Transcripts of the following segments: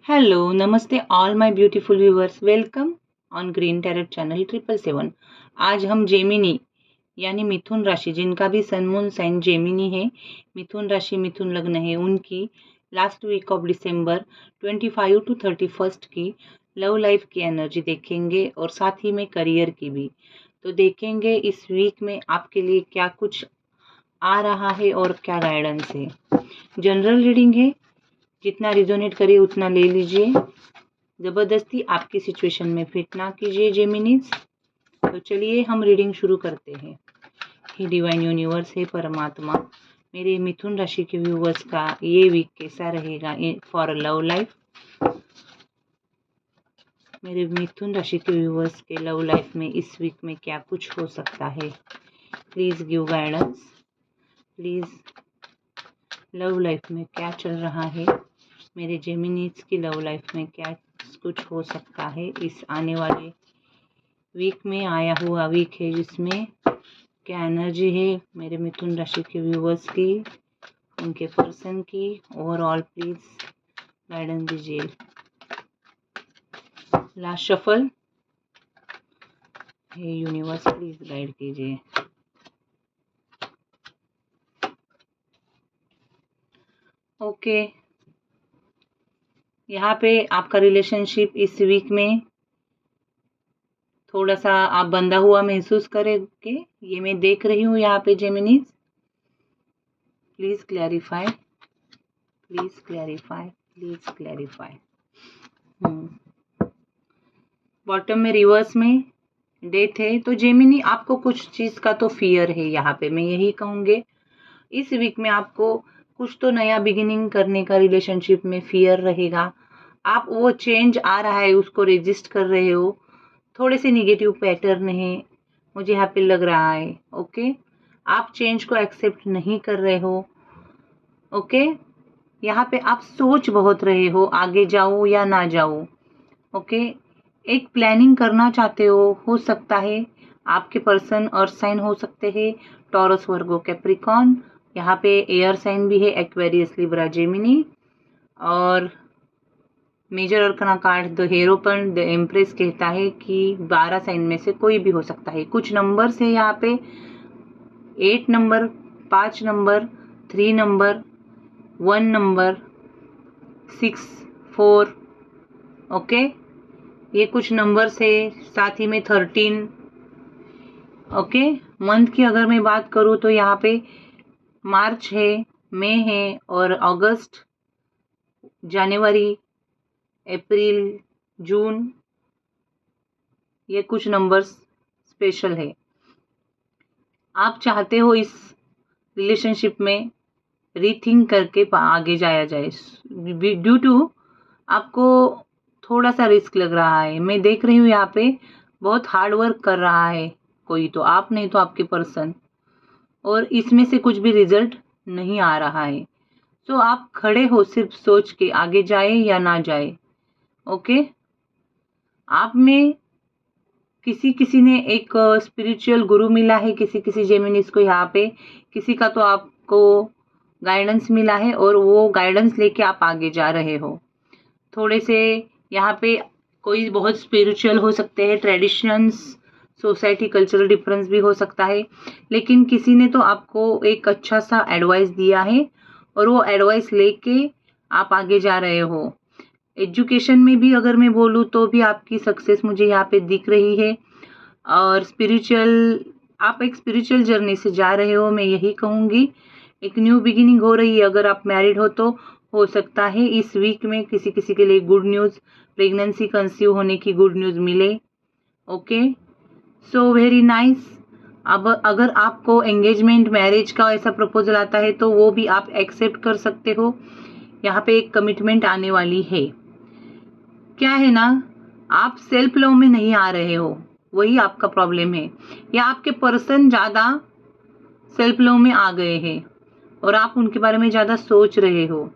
Hello, Namaste all my beautiful viewers. Welcome on Green Tarot Channel 777। आज हम Gemini यानी मिथुन राशि, जिनका भी सन मून साइन जेमिनी है, मिथुन राशि मिथुन लग्न है, उनकी last week of December 25 to 31 की लव लाइफ की एनर्जी देखेंगे और साथ ही में करियर की भी। तो देखेंगे इस वीक में आपके लिए क्या कुछ आ रहा है और क्या गाइडेंस है। जनरल रीडिंग है, जितना रिजोनेट करे उतना ले लीजिए, ज़बरदस्ती आपकी सिचुएशन में फिट ना कीजिए जेमिनीज। तो चलिए हम रीडिंग शुरू करते हैं। हे डिवाइन यूनिवर्स, है परमात्मा, मेरे मिथुन राशि के व्यूवर्स का ये वीक कैसा रहेगा फॉर लव लाइफ। मेरे मिथुन राशि के व्यूवर्स के लव लाइफ में इस वीक में क्या कुछ हो सकता है। Please give guidance. Please, love life में क्या चल रहा है, मेरे जेमिनीज की लव लाइफ में क्या कुछ हो सकता है इस आने वाले वीक में। आया हुआ वीक है जिसमें क्या एनर्जी है मेरे मिथुन राशि के व्यूवर्स की, उनके पर्सन की। ओवरऑल प्लीज गाइडेंस दीजिए। लास्ट शफल है, यूनिवर्स प्लीज गाइड कीजिए। ओके, यहाँ पे आपका रिलेशनशिप इस वीक में थोड़ा सा आप बंधा हुआ महसूस करेंगे, ये मैं देख रही हूँ यहाँ पे Geminis. Please clarify, please clarify, please clarify. Bottom में रिवर्स में डेथ है, तो जेमिनी आपको कुछ चीज़ का तो फियर है यहाँ पे, मैं यही कहूँगी। इस वीक में आपको कुछ तो नया बिगिनिंग करने का रिलेशनशिप में फियर रहेगा। आप वो चेंज आ रहा है उसको रेजिस्ट कर रहे हो, थोड़े से निगेटिव पैटर्न है मुझे यहाँ पे लग रहा है। ओके, आप चेंज को एक्सेप्ट नहीं कर रहे हो। ओके, यहाँ पे आप सोच बहुत रहे हो आगे जाओ या ना जाओ। ओके, एक प्लानिंग करना चाहते हो सकता है। आपके पर्सन अर्थ साइन हो सकते हैं, टॉरस, वर्गो, कैप्रिकॉन। यहाँ पे एयर साइन भी है, एक्वेरियस, लिब्रा, जेमिनी। और major arcana card the hierophant, the empress कहता है कि 12 साइन में से कोई भी हो सकता है। कुछ नंबर्स है यहाँ पे, 8 number, 5 number, 3 number, 1 number, 6, 4। Okay, ये कुछ नंबर्स है, साथ ही में 13। ओके, मंथ की अगर मैं बात करूँ तो यहाँ पे मार्च है, मई है और अगस्त, जनवरी, अप्रैल, जून, ये कुछ नंबर्स स्पेशल है। आप चाहते हो इस रिलेशनशिप में रीथिंक करके आगे जाया जाए, ड्यू टू आपको थोड़ा सा रिस्क लग रहा है। मैं देख रही हूँ यहाँ पे बहुत हार्ड वर्क कर रहा है कोई, तो आप नहीं तो आपके पर्सन, और इसमें से कुछ भी रिजल्ट नहीं आ रहा है। तो आप खड़े हो सिर्फ सोच के, आगे जाए या ना जाए। ओके, आप में किसी ने एक स्पिरिचुअल गुरु मिला है, किसी जेमिनीज को यहाँ पे, किसी का तो आपको गाइडेंस मिला है और वो गाइडेंस लेके आप आगे जा रहे हो। थोड़े से यहाँ पे कोई बहुत स्पिरिचुअल हो सकते हैं, ट्रेडिशंस, सोसाइटी, कल्चरल डिफरेंस भी हो सकता है, लेकिन किसी ने तो आपको एक अच्छा सा एडवाइस दिया है और वो एडवाइस लेके आप आगे जा रहे हो। एजुकेशन में भी अगर मैं बोलूँ तो भी आपकी सक्सेस मुझे यहाँ पे दिख रही है, और स्पिरिचुअल, आप एक स्पिरिचुअल जर्नी से जा रहे हो, मैं यही कहूँगी। एक न्यू बिगिनिंग हो रही है। अगर आप मैरिड हो तो हो सकता है इस वीक में किसी के लिए गुड न्यूज़, प्रेगनेंसी, कंसीव होने की गुड न्यूज़ मिले। Okay, so very nice. अब अगर आपको एंगेजमेंट, मैरिज का ऐसा प्रपोजल आता है तो वो भी आप एक्सेप्ट कर सकते हो। यहाँ पे एक कमिटमेंट आने वाली है। क्या है ना, आप सेल्फ लव में नहीं आ रहे हो, वही आपका प्रॉब्लम है, या आपके पर्सन ज़्यादा सेल्फ लव में आ गए हैं और आप उनके बारे में ज़्यादा सोच रहे हो।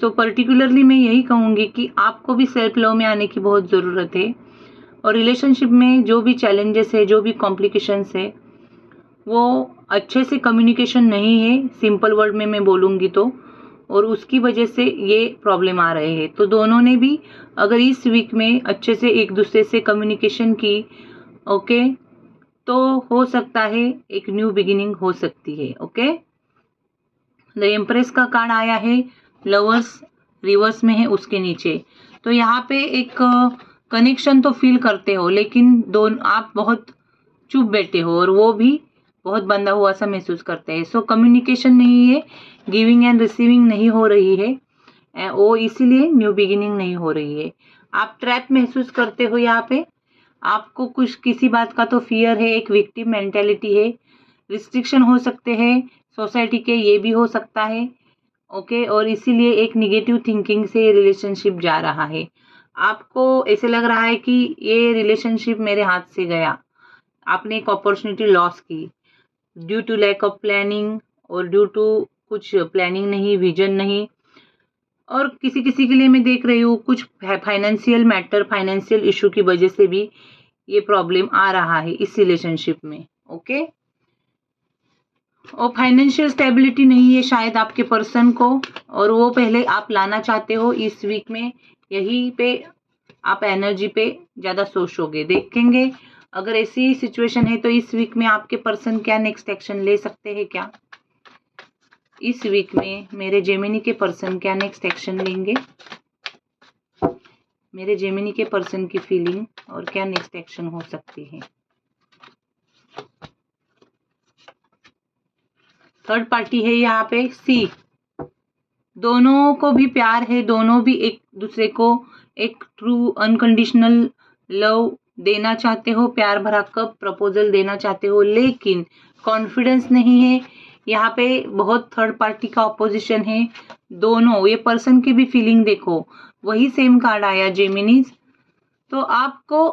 सो पर्टिकुलरली मैं यही कहूँगी कि आपको भी सेल्फ लव में आने की बहुत ज़रूरत है। और रिलेशनशिप में जो भी चैलेंजेस है, जो भी कॉम्प्लिकेशंस है, वो अच्छे से कम्युनिकेशन नहीं है, सिंपल वर्ड में मैं बोलूँगी तो और उसकी वजह से ये प्रॉब्लम आ रहे हैं। तो दोनों ने भी अगर इस वीक में अच्छे से एक दूसरे से कम्युनिकेशन की, ओके, तो हो सकता है एक न्यू बिगिनिंग हो सकती है। ओके, द एम्प्रेस का कार्ड आया है, लवर्स रिवर्स में है उसके नीचे। तो यहाँ पे एक कनेक्शन तो फील करते हो, लेकिन दोनों आप बहुत चुप बैठे हो और वो भी बहुत बंधा हुआ सा महसूस करते हैं। सो कम्युनिकेशन नहीं है, गिविंग एंड रिसीविंग नहीं हो रही है, वो इसीलिए न्यू बिगिनिंग नहीं हो रही है। आप ट्रैप महसूस करते हो यहाँ पे, आपको कुछ किसी बात का तो फियर है, एक विक्टिम मेंटेलिटी है, रिस्ट्रिक्शन हो सकते हैं सोसाइटी के, ये भी हो सकता है। ओके, और इसीलिए एक निगेटिव थिंकिंग से रिलेशनशिप जा रहा है। आपको ऐसे लग रहा है कि ये रिलेशनशिप मेरे हाथ से गया, आपने एक अपॉर्चुनिटी लॉस की due to lack of planning, और ड्यू टू कुछ प्लानिंग नहीं, विजन नहीं। और किसी किसी के लिए मैं देख रही हूँ कुछ फाइनेंशियल मैटर, फाइनेंशियल इशू की वजह से भी ये प्रॉब्लम आ रहा है इस रिलेशनशिप में। ओके, और फाइनेंशियल स्टेबिलिटी नहीं है शायद आपके पर्सन को, और वो पहले आप लाना चाहते हो इस वीक में। यही पे आप एनर्जी पे ज़्यादा सोचोगे, देखेंगे। अगर ऐसी सिचुएशन है तो इस वीक में आपके पर्सन क्या नेक्स्ट एक्शन ले सकते हैं क्या? इस वीक में मेरे जेमिनी के पर्सन क्या नेक्स्ट एक्शन लेंगे? मेरे जेमिनी के पर्सन की फीलिंग और क्या नेक्स्ट एक्शन हो सकती है? थर्ड पार्टी है यहाँ पे, सी। दोनों को भी प्यार है, दोनों भी एक दूसरे को एक ट्रू अनकंडीशनल लव देना चाहते हो, प्यार भरा कब प्रपोजल देना चाहते हो, लेकिन कॉन्फिडेंस नहीं है। यहाँ पे बहुत थर्ड पार्टी का ऑपोजिशन है। दोनों ये पर्सन की भी फीलिंग देखो, वही सेम कार्ड आया जेमिनीज। तो आपको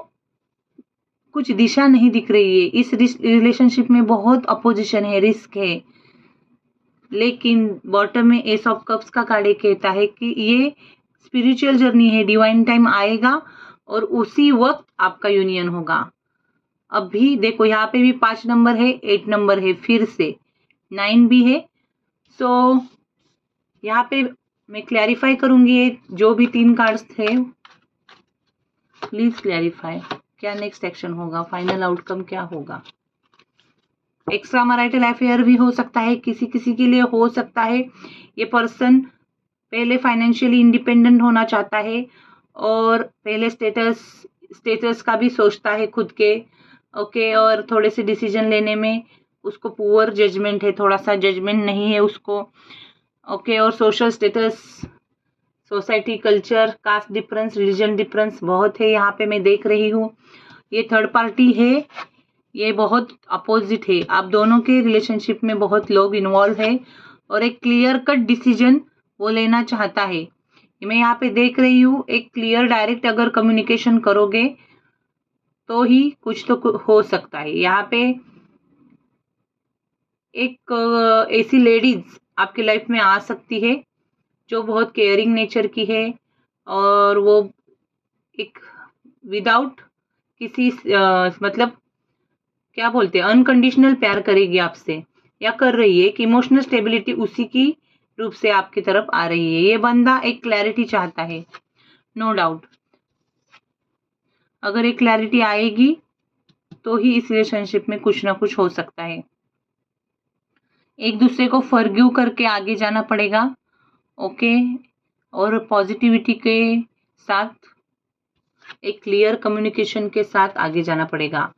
कुछ दिशा नहीं दिख रही है इस रिलेशनशिप में, बहुत अपोजिशन है, रिस्क है। लेकिन बॉटम में एस ऑफ कप्स का कार्ड कहता है कि ये स्पिरिचुअल जर्नी है, डिवाइन टाइम आएगा और उसी वक्त आपका यूनियन होगा। अभी देखो यहाँ पे भी 5 नंबर है, 8 नंबर है, फिर से 9 भी है। सो यहाँ पे मैं क्लैरिफाई करूंगी, ये जो भी 3 कार्ड्स थे, प्लीज क्लैरिफाई क्या नेक्स्ट एक्शन होगा, फाइनल आउटकम क्या होगा। एक्स्ट्रा मैरिटल अफेयर भी हो सकता है, किसी किसी के लिए हो सकता है। ये पर्सन पहले फाइनेंशियली इंडिपेंडेंट होना चाहता है और पहले स्टेटस का भी सोचता है खुद के। ओके, और थोड़े से डिसीजन लेने में उसको पुअर जजमेंट है, थोड़ा सा जजमेंट नहीं है उसको। ओके, और social status, society, culture, caste difference, religion difference बहुत है यहाँ पे, मैं देख रही हूँ। ये थर्ड पार्टी है, ये बहुत अपोजिट है। आप दोनों के रिलेशनशिप में बहुत लोग इन्वॉल्व है और एक क्लियर कट डिसीजन वो लेना चाहता है। मैं यहाँ पे देख रही हूँ एक क्लियर डायरेक्ट अगर कम्युनिकेशन करोगे तो ही कुछ तो हो सकता है। यहाँ पे एक ऐसी लेडीज आपकी लाइफ में आ सकती है जो बहुत केयरिंग नेचर की है, और वो एक विदाउट किसी मतलब क्या बोलते हैं, अनकंडीशनल प्यार करेगी आपसे या कर रही है। एक इमोशनल स्टेबिलिटी उसी की रूप से आपकी तरफ आ रही है। ये बंदा एक क्लैरिटी चाहता है, नो डाउट। अगर एक क्लैरिटी आएगी तो ही इस रिलेशनशिप में कुछ ना कुछ हो सकता है। एक दूसरे को फॉरगिव करके आगे जाना पड़ेगा। ओके, और पॉजिटिविटी के साथ, एक क्लियर कम्युनिकेशन के साथ आगे जाना पड़ेगा।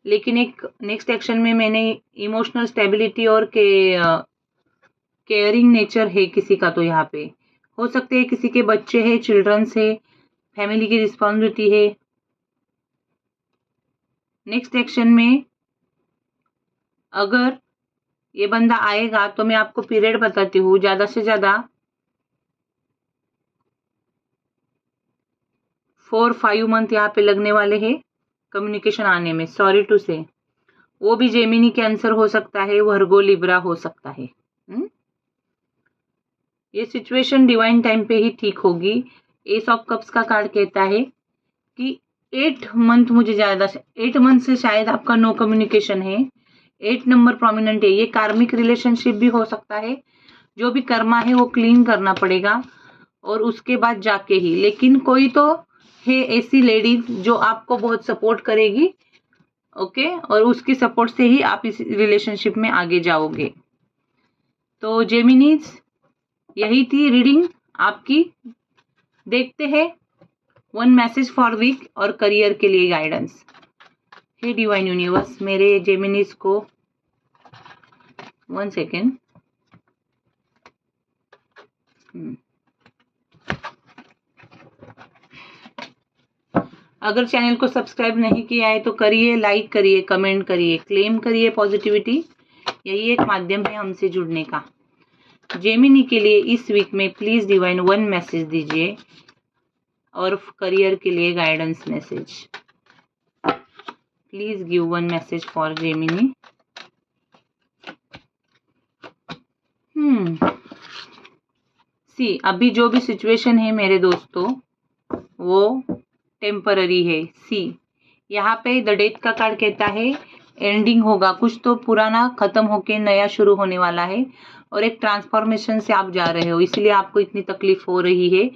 लेकिन एक नेक्स्ट एक्शन में मैंने इमोशनल स्टेबिलिटी और केयरिंग नेचर है किसी का, तो यहाँ पे हो सकते हैं किसी के बच्चे हैं, चिल्ड्रंस है, फैमिली की रिस्पॉन्सिबिलिटी है। नेक्स्ट एक्शन में अगर ये बंदा आएगा तो मैं आपको पीरियड बताती हूँ, ज्यादा से ज्यादा 4-5 मंथ यहाँ पे लगने वाले हैं कम्युनिकेशन आने में। सॉरी टू से, वो भी जेमिनी कैंसर हो सकता है, वर्गो लिब्रा हो सकता है। ये सिचुएशन डिवाइन टाइम पे ही ठीक होगी। एस ऑफ कप्स का कार्ड कहता है कि 8 मंथ, मुझे ज्यादा से 8 मंथ से शायद आपका नो कम्युनिकेशन है। 8 नंबर प्रोमिनेंट है, ये कार्मिक रिलेशनशिप भी हो सकता है, जो भी कर्मा है वो क्लीन करना पड़ेगा और उसके बाद जाके ही। लेकिन कोई तो है ऐसी लेडीज जो आपको बहुत सपोर्ट करेगी, ओके, और उसकी सपोर्ट से ही आप इस रिलेशनशिप में आगे जाओगे। तो जेमिनीज, यही थी रीडिंग आपकी। देखते हैं वन मैसेज फॉर वीक और करियर के लिए गाइडेंस। हे डिवाइन यूनिवर्स, मेरे जेमिनीज को 1 सेकेंड। अगर चैनल को सब्सक्राइब नहीं किया है तो करिए, लाइक करिए, कमेंट करिए, क्लेम करिए पॉजिटिविटी। यही एक माध्यम है हमसे जुड़ने का। जेमिनी के लिए इस वीक में प्लीज डिवाइन वन मैसेज दीजिए और करियर के लिए guidance message. Please give one message for Gemini. See, अभी जो भी सिचुएशन है मेरे दोस्तों वो टेम्पररी है। सी, यहाँ पे द डेथ का कार्ड कहता है एंडिंग होगा, कुछ तो पुराना खत्म होके नया शुरू होने वाला है और एक ट्रांसफॉर्मेशन से आप जा रहे हो, इसलिए आपको इतनी तकलीफ हो रही है।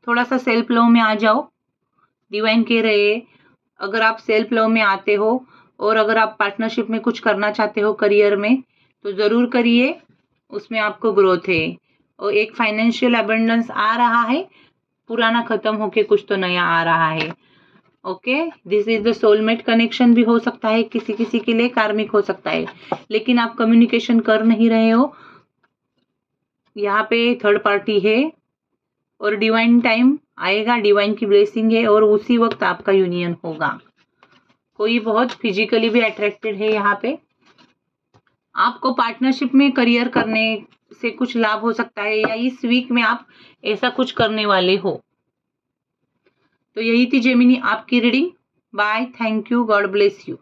थोड़ा सा सेल्फ लव में आ जाओ। डिवाइन कह रहे हैं अगर आप सेल्फ लव में आते हो और अगर आप पार्टनरशिप में कुछ करना चाहते हो करियर में तो जरूर करिए, उसमें आपको ग्रोथ है। और एक फाइनेंशियल अबंडेंस आ रहा है, पुराना खत्म होके कुछ तो नया आ रहा है। Okay, this is the soulmate connection भी हो सकता है, किसी किसी के लिए कार्मिक हो सकता है, लेकिन आप कम्युनिकेशन कर नहीं रहे हो। यहाँ पे थर्ड पार्टी है और डिवाइन टाइम आएगा, डिवाइन की ब्लेसिंग है और उसी वक्त आपका यूनियन होगा। कोई बहुत फिजिकली भी अट्रैक्टेड है यहाँ पे। आपको पार्टनरशिप में करियर करने से कुछ लाभ हो सकता है या इस वीक में आप ऐसा कुछ करने वाले हो। तो यही थी जेमिनी आपकी reading. Bye, thank you, God bless you.